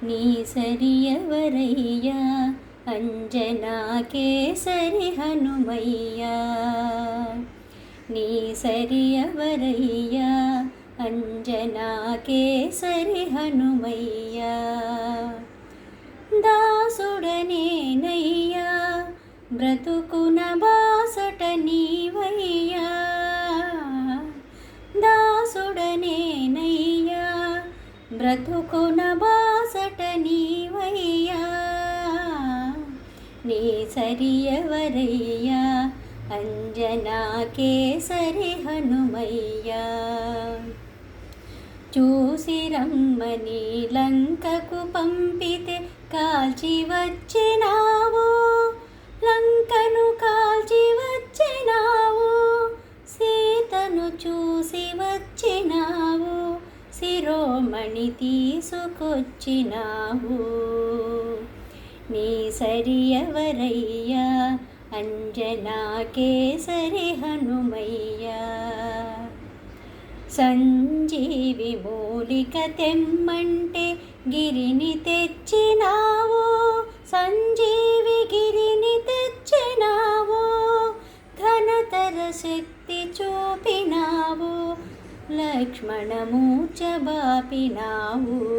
నీ సరియవరయ్యా అంజనా కేసరి హనుమయ్యా. నీ సరియవరయ్యా అంజనా కేసరి హనుమయ్యా. దాసుడనేనయ్యా బ్రతుకున బాసట నీవయ్యా. దాసుడనేనయ్యా బ్రతుకున బాసట నీవయ్యా. నీ సరియవరయ్యా అంజనా కేసరి హనుమయ్యా. చూసి రమ్మని లంకకు పంపితే కాల్చి వచ్చినావు. లంకను కాల్చి వచ్చినావు. సీతను చూసి వచ్చినావు. శిరోమణి తీసుకొచ్చినావు. నీ సరియవరయ్యా అంజనా కేసరి హనుమయ్యా. సంజీవి మూలిక తెమ్మంటే గిరిని తెచ్చినావు. సంజీవి గిరిని తెచ్చినావు. ఘనతర శక్తి చూపినావు. లక్ష్మణమూర్చబాపినావు.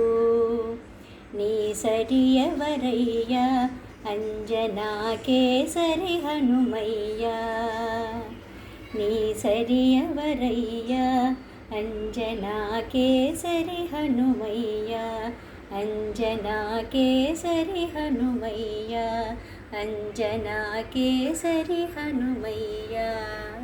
నీ సరియవరయ్యా అంజనా కేసరి హనుమయ్యా. నీ సరియవరయ్యా అంజనా కేసరి హనుమయ్యా. అంజనా కేసరి హనుమయ్యా. అంజనా కేసరి హనుమయ్యా.